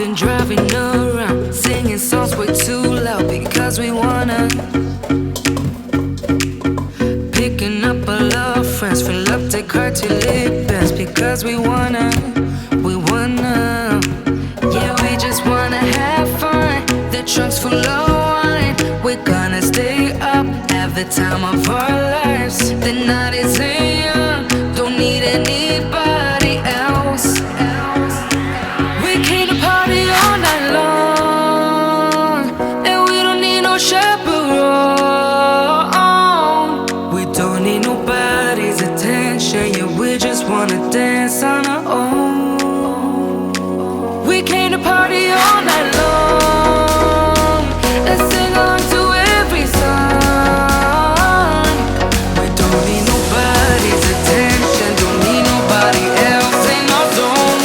been driving around, singing songs way too loud because we wanna. Picking up all our friends, fill up the car till it bends because we wanna. Yeah, we just wanna have fun. The trunk's full of wine. We're gonna stay up, have the time of our lives. The night is young, don't need anybody else. We came to party all night long, and we don't need no chaperone. We don't need nobody's attention, yeah, we just wanna dance on our own. We came to party all night long and sing along to every song. We don't need nobody's attention, don't need nobody else in our zone.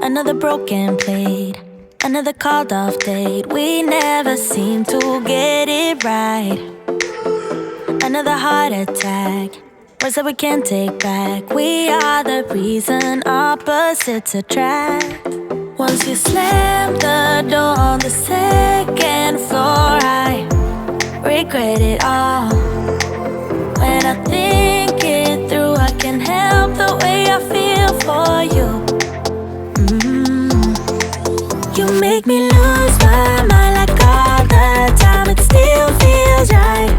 Another broken plate, another called off date. We never seem to get it right. Another heart attack, words that we can't take back. We are the reason opposites attract. Once you slam the door on the second floor, I regret it all. When I think it through, I can't help the way I feel for you. You make me lose my mind like all the time. It still feels right.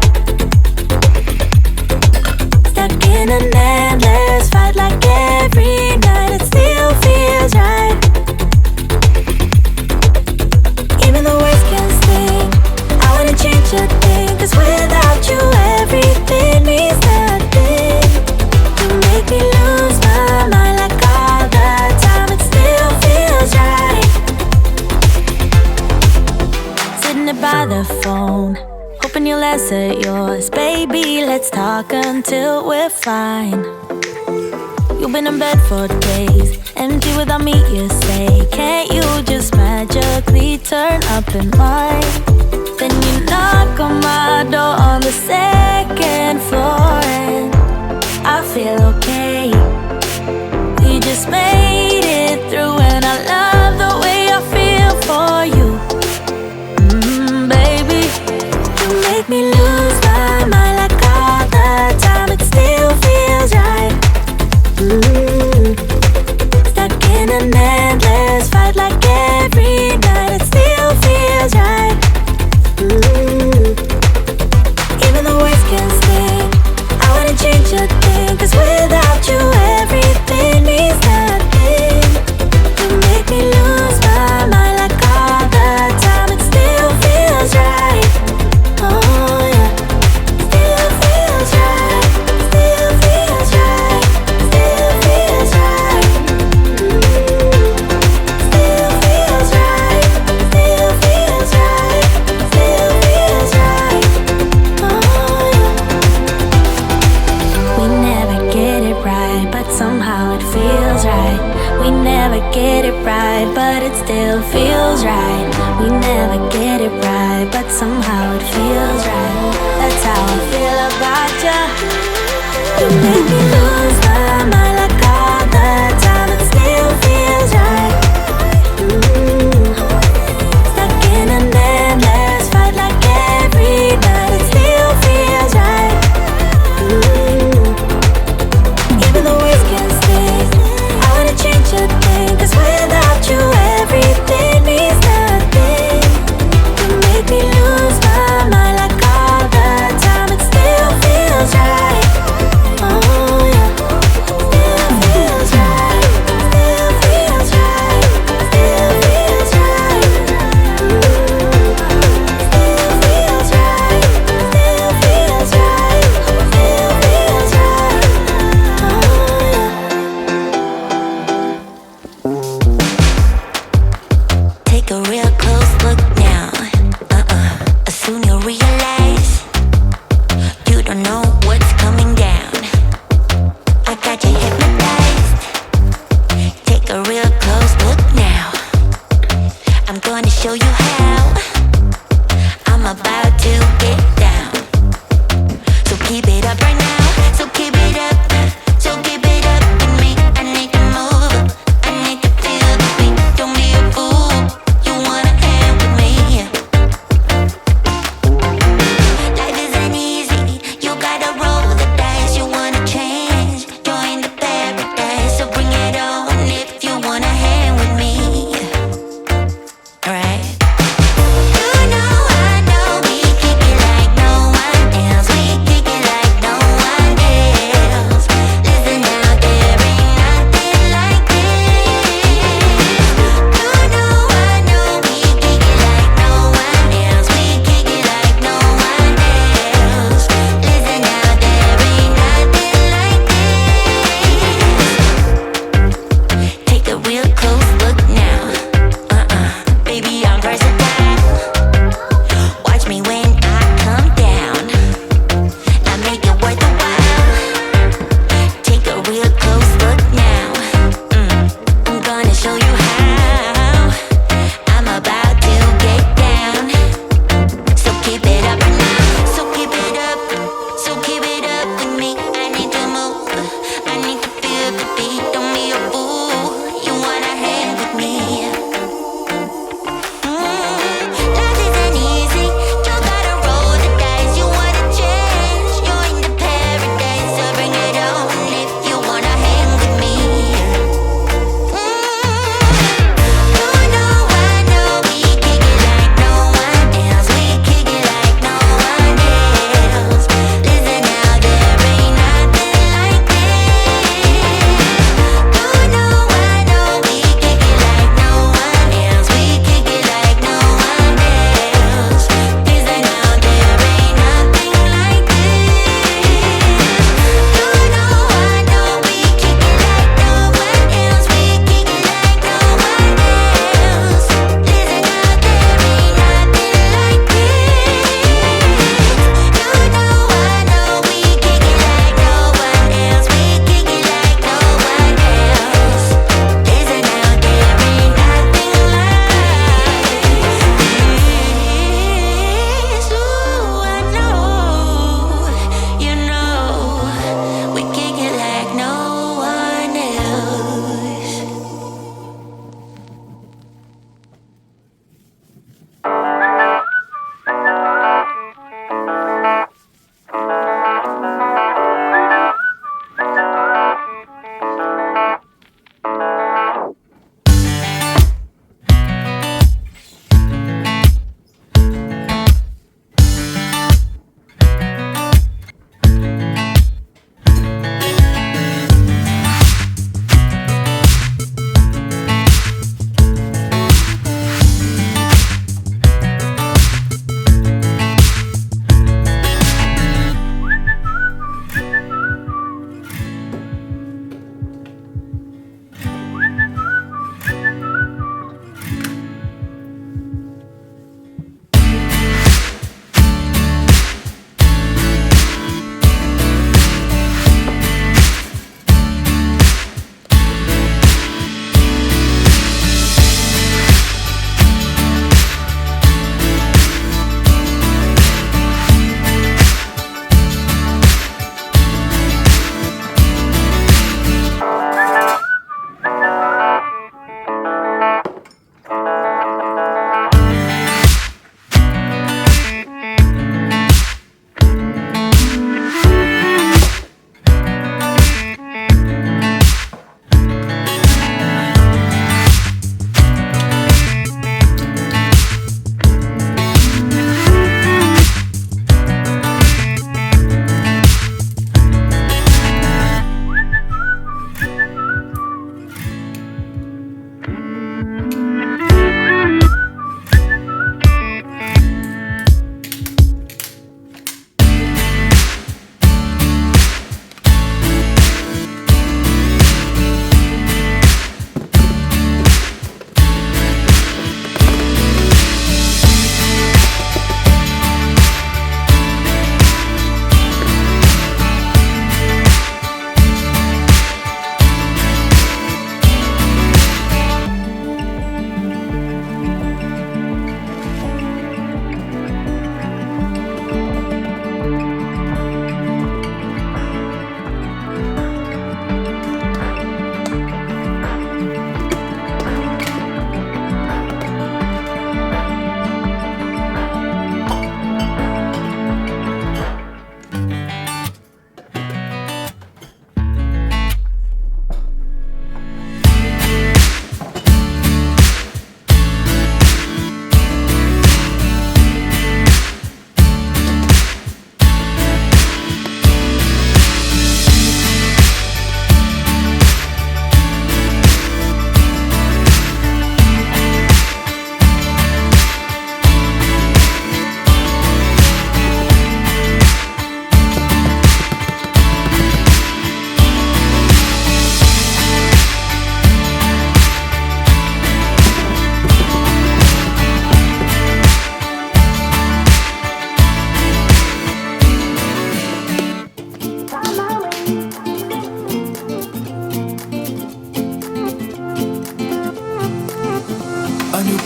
Stuck in an endless fight like every night. It still feels right. Even the words can sting. I wanna change a thing, 'cause without you everything means nothing. You make me lose my mind like all the time. It still feels right. By the phone, hoping you'll answer yours. Baby, let's talk until we're fine. You've been in bed for days, empty without me, you say. Can't you just magically turn up in mine? Then you knock on my door on the second floor, and I feel okay. We just made it through, and I love the way I feel for you. Make me lose my mind like all the time. It still feels right. Stuck in a net. endless fight like every night. It still feels right. Even the words can sting. I wouldn't change a thing, 'cause without you everything means nothing. You make me lose my mind like all the time. It still feels right. Oh yeah. Still feels right. Still feels right. Still feels right. Still feels right. Still feels right. Still feels right. Oh yeah. We never get it right, but somehow it feels right. We never get it right, but it still feels right. We never get it right, but somehow it feels right. That's how I feel about you. You make me lose my mind like all the time. It still feels right. Stuck in an endless fight like every night. It still feels right. Even the words can sting. I wouldn't change a thing, 'cause without you everything means nothing. You make me lose my mind like all the time. It still feels right. Oh yeah.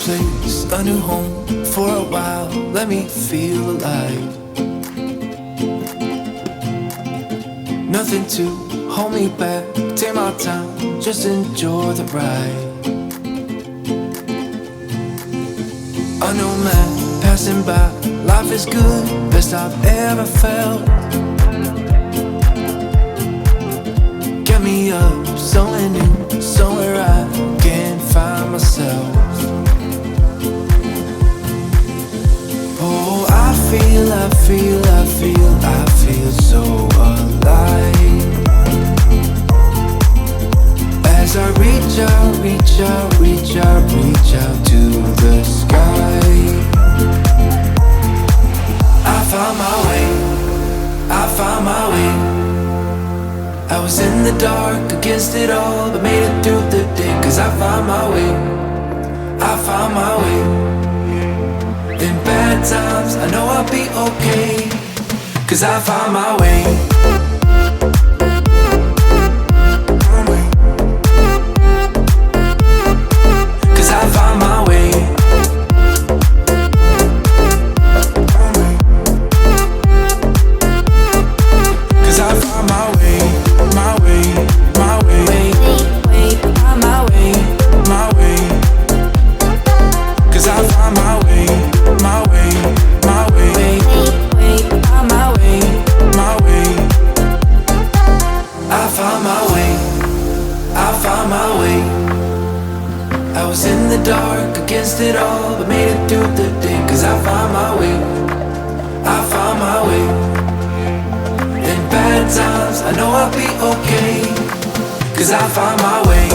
place, a new home for a while. Let me feel alive. Nothing to hold me back. Take my time, just enjoy the ride. A new man passing by. Life is good, best I've ever felt. Get me up, somewhere new, somewhere I can find myself. Oh, I feel so alive. As I reach out to the sky. I found my way. I was in the dark against it all, but made it through the day. Cause I found my way. In bad times, I know I'll be okay. Cause I found my way. Cause I found my way. Cause I found my way. My way. Cause I found my way. My way. I found my way. I was in the dark against it all, but made it through the day. Cause I found my way. In bad times, I know I'll be okay. Cause I found my way.